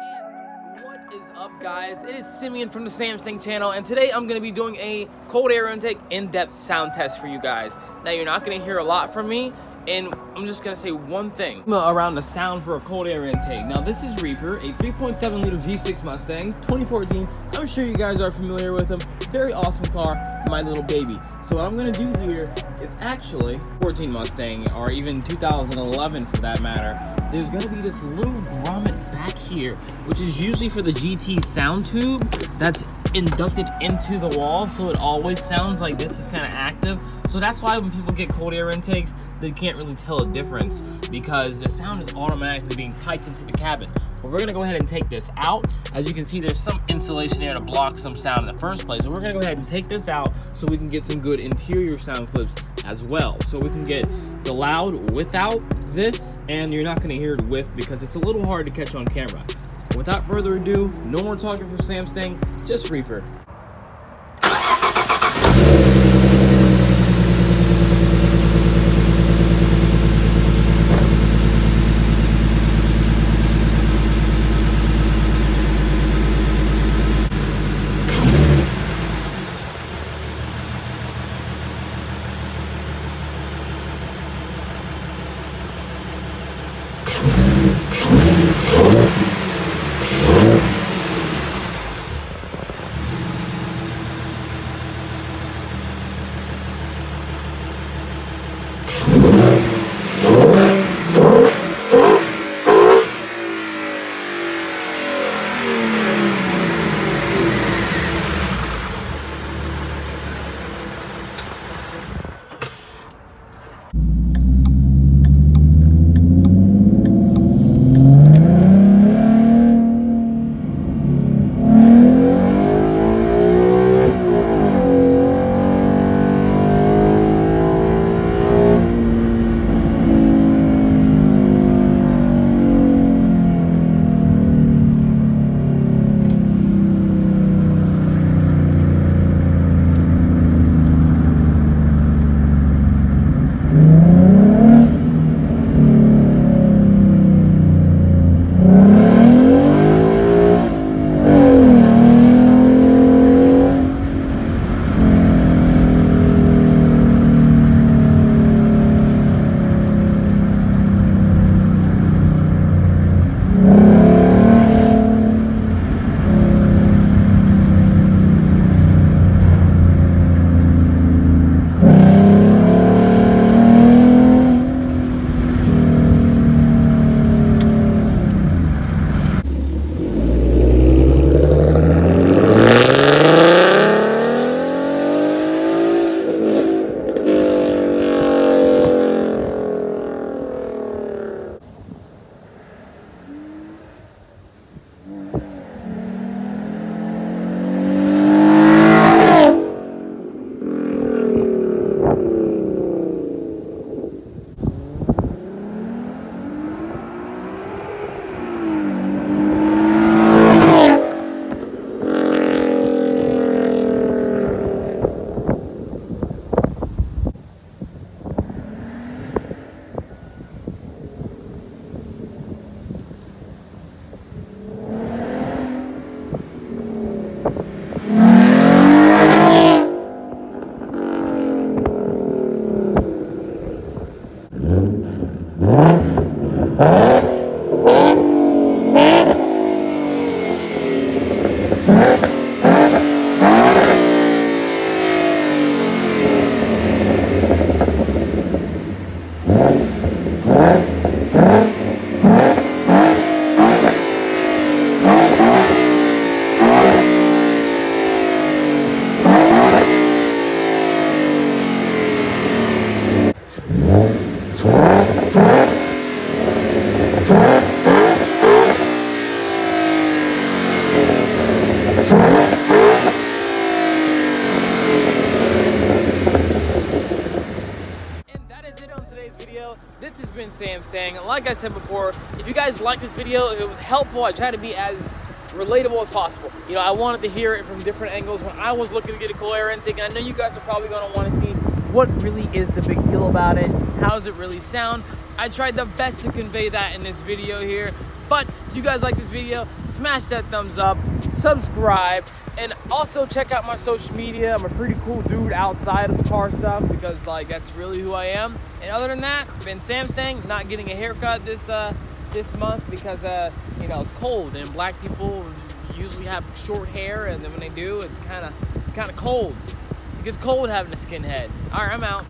And what is up, guys? It is Simeon from the Sam Sting channel, and today I'm going to be doing a cold air intake in-depth sound test for you guys. Now, you're not going to hear a lot from me, and I'm just going to say one thing around the sound for a cold air intake. Now, this is Reaper, a 3.7 liter V6 Mustang, 2014. I'm sure you guys are familiar with him. Very awesome car, my little baby. So what I'm going to do here is actually 14 Mustang, or even 2011 for that matter. There's going to be this little grommet back here, which is usually for the GT sound tube that's inducted into the wall, so it always sounds like this is kind of active. So that's why when people get cold air intakes, they can't really tell a difference because the sound is automatically being piped into the cabin. But we're gonna go ahead and take this out. As you can see, there's some insulation there to block some sound in the first place. So we're gonna go ahead and take this out so we can get some good interior sound clips as well. So we can get the loud without this, and you're not gonna hear it with because it's a little hard to catch on camera. Without further ado, no more talking for Sam Sting, just Reaper. This has been Sam Sting. Like I said before, if you guys like this video, if it was helpful, I try to be as relatable as possible. You know, I wanted to hear it from different angles when I was looking to get a cool air intake, and I know you guys are probably going to want to see what really is the big deal about it, how does it really sound. I tried the best to convey that in this video here, but If you guys like this video, smash that thumbs up, subscribe, and also check out my social media. I'm a pretty cool dude outside of the car stuff because like that's really who I am. And other than that, been Samstang, not getting a haircut this month because you know, it's cold and black people usually have short hair, and then when they do, it's kind of cold. It gets cold having a skinhead. All right, I'm out.